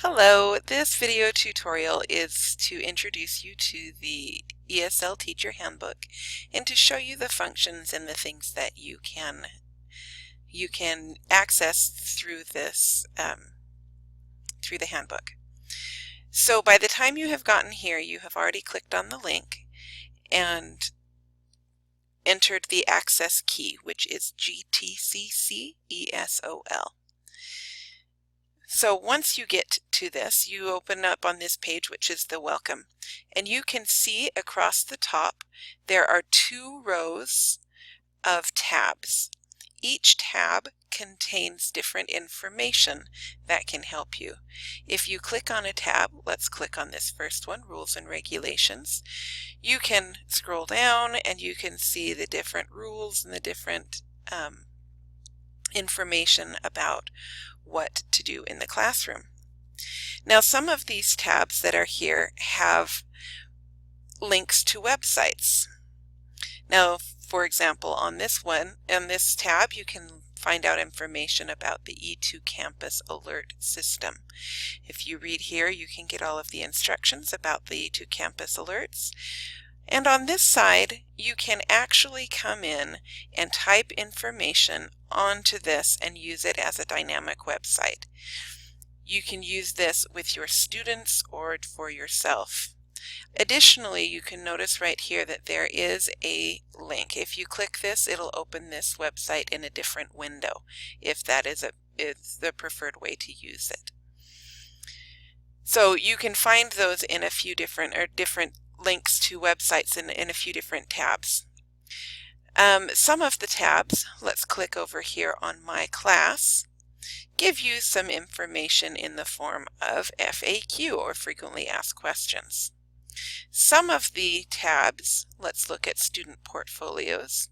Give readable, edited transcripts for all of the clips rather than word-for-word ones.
Hello, this video tutorial is to introduce you to the ESL Teacher Handbook and to show you the functions and the things that you can access through this through the handbook. So by the time you have gotten here, you have already clicked on the link and entered the access key, which is GTCC ESOL. So once you get to this, you open up on this page, which is the welcome, and you can see across the top there are two rows of tabs. Each tab contains different information that can help you. If you click on a tab, let's click on this first one, Rules and Regulations, you can scroll down and you can see the different rules and the different information about what to do in the classroom. Now, some of these tabs that are here have links to websites. Now, for example, on this tab, you can find out information about the E2 Campus Alert System. If you read here, you can get all of the instructions about the E2 Campus Alerts. And on this side, you can actually come in and type information onto this and use it as a dynamic website. You can use this with your students or for yourself. Additionally, you can notice right here that there is a link. If you click this, it'll open this website in a different window, if that is the preferred way to use it. So you can find those in a few different links to websites in a few different tabs. Some of the tabs, let's click over here on My Class, give you some information in the form of FAQ, or frequently asked questions. Some of the tabs, let's look at Student Portfolios,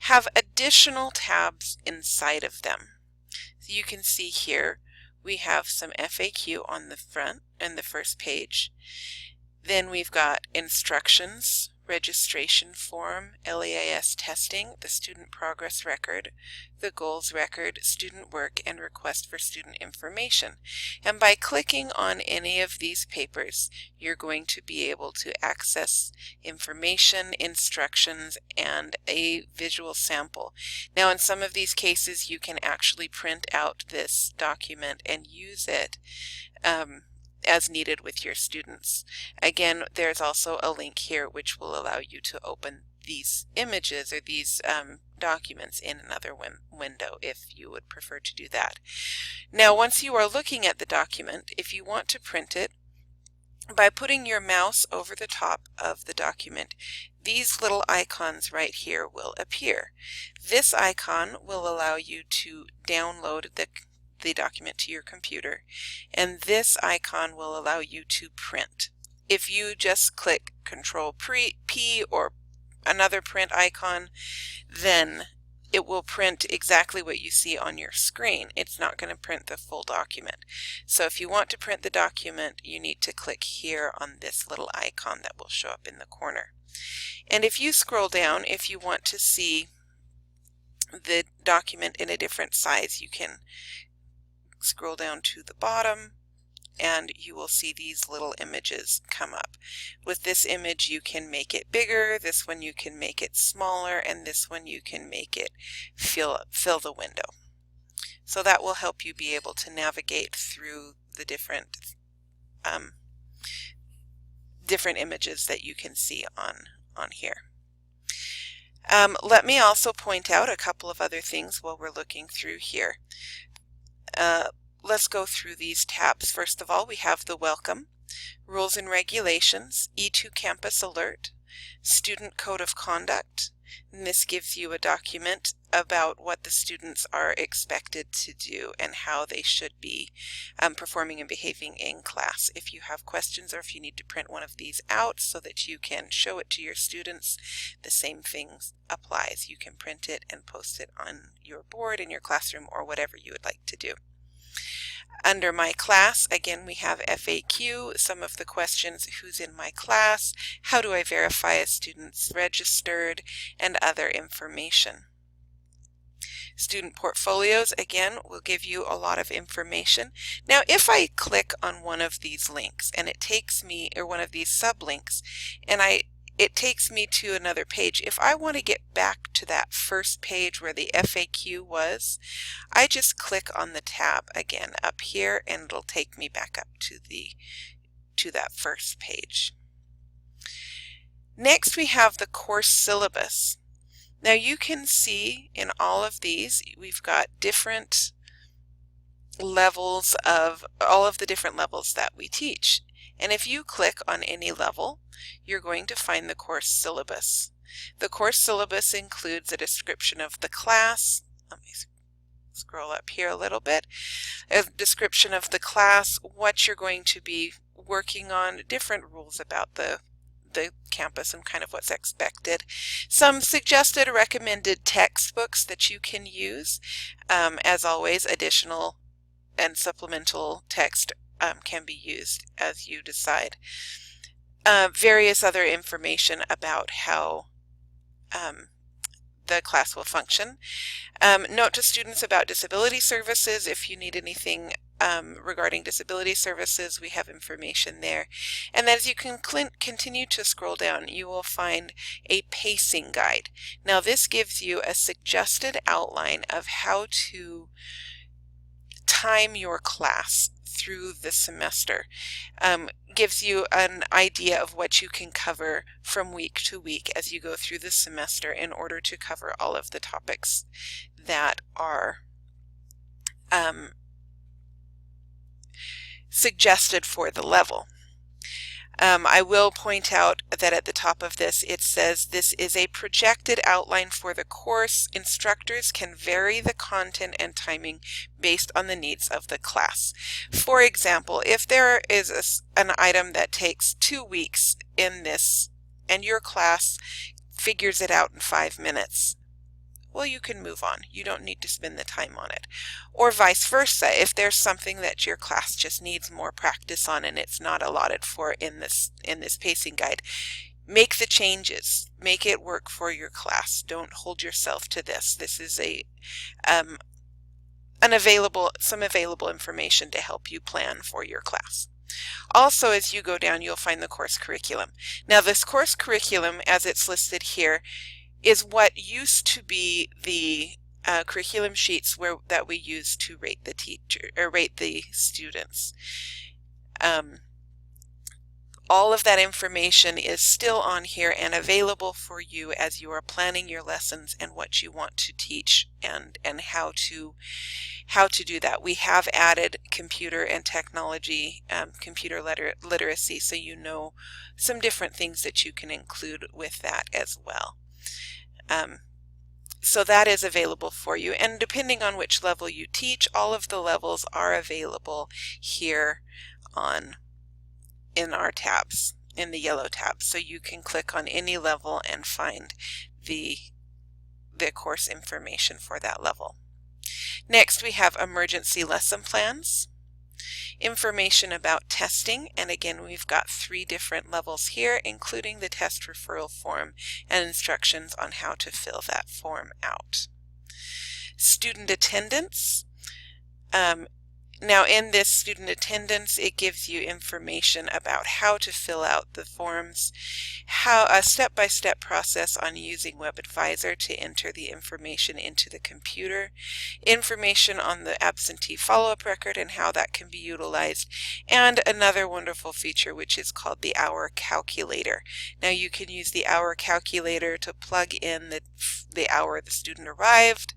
have additional tabs inside of them. So you can see here we have some FAQ on the front and the first page. Then we've got instructions, registration form, LEIS testing, the student progress record, the goals record, student work, and request for student information. And by clicking on any of these papers, you're going to be able to access information, instructions, and a visual sample. Now, in some of these cases, you can actually print out this document and use it as needed with your students. Again, there's also a link here which will allow you to open these images or these documents in another window if you would prefer to do that. Now, once you are looking at the document, if you want to print it, by putting your mouse over the top of the document, these little icons right here will appear. This icon will allow you to download the document to your computer, and this icon will allow you to print. If you just click Control P or another print icon, then it will print exactly what you see on your screen. It's not going to print the full document. So if you want to print the document, you need to click here on this little icon that will show up in the corner. And if you scroll down, if you want to see the document in a different size, you can scroll down to the bottom and you will see these little images come up. With this image you can make it bigger, this one you can make it smaller, and this one you can make it fill the window. So that will help you be able to navigate through the different images that you can see on here. Let me also point out a couple of other things while we're looking through here. Let's go through these tabs. First of all, we have the Welcome, Rules and Regulations, E2 Campus Alert, Student Code of Conduct, and this gives you a document about what the students are expected to do and how they should be performing and behaving in class. If you have questions or if you need to print one of these out so that you can show it to your students, the same thing applies. You can print it and post it on your board in your classroom or whatever you would like to do. Under My Class, again, we have FAQ, some of the questions, who's in my class, how do I verify a student's registered, and other information. Student portfolios, again, will give you a lot of information. Now, if I click on one of these links and it takes me, or one of these sublinks, and it takes me to another page, if I want to get back to that first page where the FAQ was, I just click on the tab again up here and it'll take me back up to that first page. Next, we have the course syllabus. Now you can see in all of these, we've got different levels of all of the different levels that we teach. And if you click on any level, you're going to find the course syllabus. The course syllabus includes a description of the class. Let me scroll up here a little bit. A description of the class, what you're going to be working on, different rules about the campus and kind of what's expected. Some suggested or recommended textbooks that you can use. As always, additional and supplemental text can be used as you decide. Various other information about how the class will function. Note to students about disability services. If you need anything regarding disability services, we have information there. And as you can continue to scroll down, you will find a pacing guide. Now this gives you a suggested outline of how to time your class through the semester. Gives you an idea of what you can cover from week to week as you go through the semester in order to cover all of the topics that are suggested for the level. I will point out that at the top of this it says this is a projected outline for the course. Instructors can vary the content and timing based on the needs of the class. For example, if there is an item that takes 2 weeks in this and your class figures it out in 5 minutes, well, you can move on. You don't need to spend the time on it. Or vice versa, if there's something that your class just needs more practice on and it's not allotted for in this pacing guide, make the changes. Make it work for your class. Don't hold yourself to this. This is some available information to help you plan for your class. Also, as you go down, you'll find the course curriculum. Now, this course curriculum, as it's listed here, is what used to be the curriculum sheets that we use to rate the teacher or rate the students. All of that information is still on here and available for you as you are planning your lessons and what you want to teach and how to do that. We have added computer and technology, computer literacy, so you know some different things that you can include with that as well. So that is available for you, and depending on which level you teach, all of the levels are available here in our tabs, in the yellow tabs. So you can click on any level and find the course information for that level. Next, we have emergency lesson plans, information about testing, and again we've got 3 different levels here, including the test referral form and instructions on how to fill that form out. Student attendance. Now in this student attendance, it gives you information about how to fill out the forms, how a step-by-step process on using WebAdvisor to enter the information into the computer, information on the absentee follow-up record and how that can be utilized, and another wonderful feature which is called the hour calculator. Now you can use the hour calculator to plug in the hour the student arrived,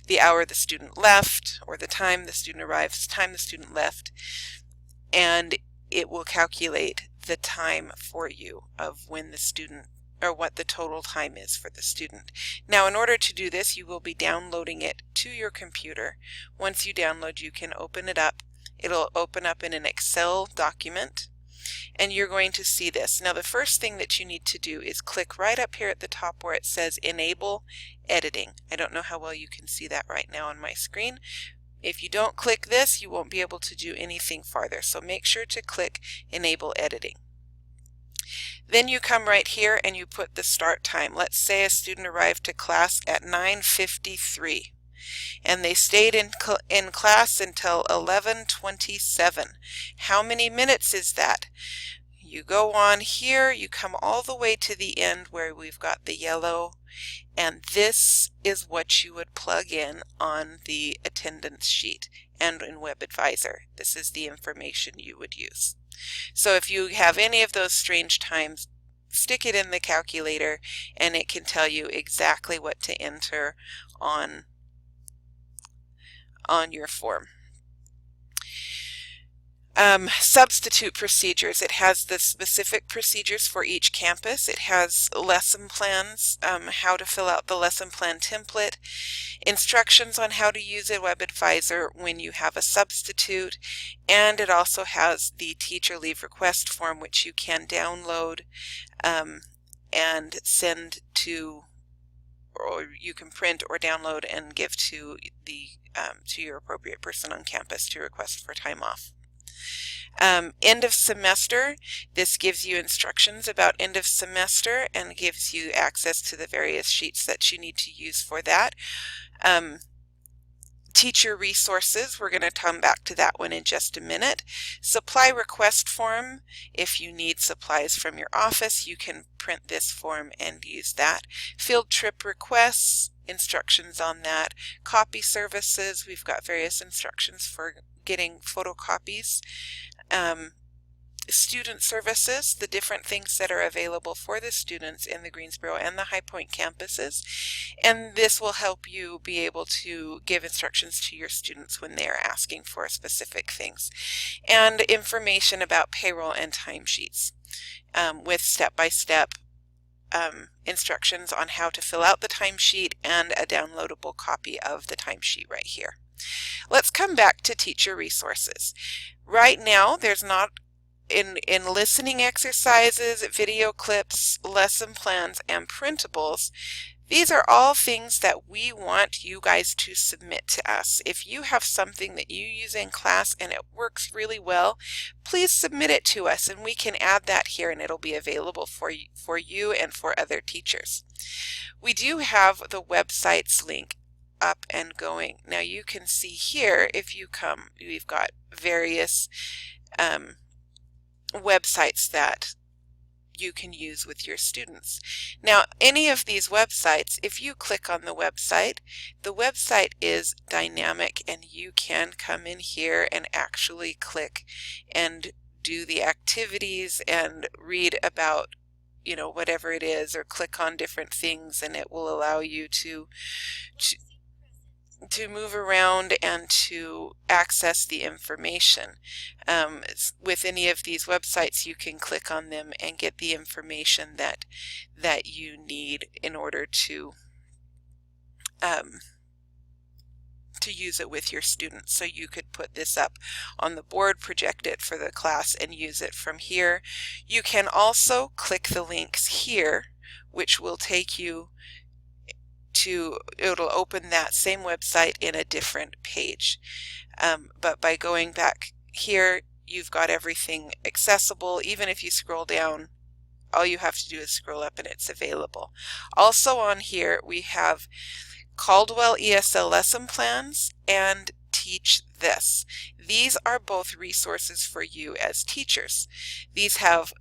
the hour the student left, or the time the student arrived, the time the student left, and it will calculate the time for you of when the student, or what the total time is for the student. Now in order to do this, you will be downloading it to your computer. Once you download, you can open it up. It'll open up in an Excel document, and you're going to see this. Now the first thing that you need to do is click right up here at the top where it says Enable Editing. I don't know how well you can see that right now on my screen. If you don't click this, you won't be able to do anything farther, so make sure to click Enable Editing. Then you come right here and you put the start time. Let's say a student arrived to class at 9:53. and they stayed in class until 11:27. How many minutes is that? You go on here, you come all the way to the end where we've got the yellow, and this is what you would plug in on the attendance sheet and in WebAdvisor. This is the information you would use. So if you have any of those strange times, stick it in the calculator and it can tell you exactly what to enter on your form. Substitute procedures. It has the specific procedures for each campus. It has lesson plans, how to fill out the lesson plan template, instructions on how to use a WebAdvisor when you have a substitute, and it also has the teacher leave request form, which you can download and send to, or you can print or download and give to your appropriate person on campus to request for time off. End of semester, this gives you instructions about end of semester and gives you access to the various sheets that you need to use for that. Teacher resources, we're going to come back to that one in just a minute. Supply request form, if you need supplies from your office, you can print this form and use that. Field trip requests, instructions on that. Copy services, we've got various instructions for getting photocopies. Student services, the different things that are available for the students in the Greensboro and the High Point campuses, and this will help you be able to give instructions to your students when they are asking for specific things. And information about payroll and timesheets with step-by-step instructions on how to fill out the timesheet and a downloadable copy of the timesheet right here. Let's come back to teacher resources. Right now, there's not in listening exercises, video clips, lesson plans, and printables. These are all things that we want you guys to submit to us. If you have something that you use in class and it works really well, please submit it to us and we can add that here and it'll be available for you and for other teachers. We do have the websites link up and going. Now you can see here, if you come, we've got various websites that you can use with your students. Now any of these websites, if you click on the website is dynamic and you can come in here and actually click and do the activities and read about, you know, whatever it is, or click on different things, and it will allow you to move around and to access the information. With any of these websites, you can click on them and get the information that you need in order to use it with your students. So you could put this up on the board, project it for the class, and use it from here. You can also click the links here, which will take you to, it'll open that same website in a different page. But by going back here, you've got everything accessible. Even if you scroll down, all you have to do is scroll up and it's available. Also on here, we have Caldwell ESL lesson plans and Teach This. These are both resources for you as teachers. These have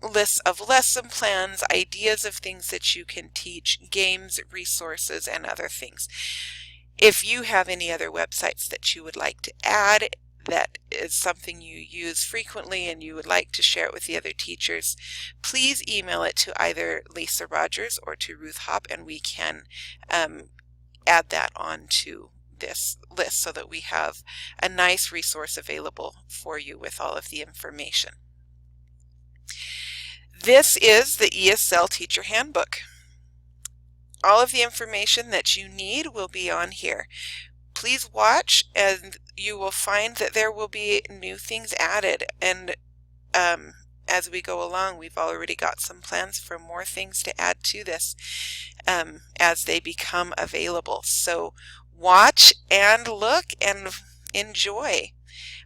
lists of lesson plans, ideas of things that you can teach, games, resources, and other things. If you have any other websites that you would like to add, that is something you use frequently and you would like to share it with the other teachers, please email it to either Lisa Rogers or to Ruth Hop, and we can add that on to this list so that we have a nice resource available for you with all of the information. This is the ESL Teacher Handbook. All of the information that you need will be on here. Please watch and you will find that there will be new things added, and as we go along, we've already got some plans for more things to add to this as they become available. So watch and look and enjoy.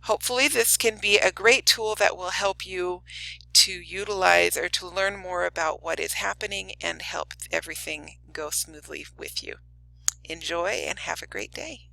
Hopefully this can be a great tool that will help you to utilize or to learn more about what is happening and help everything go smoothly with you. Enjoy and have a great day.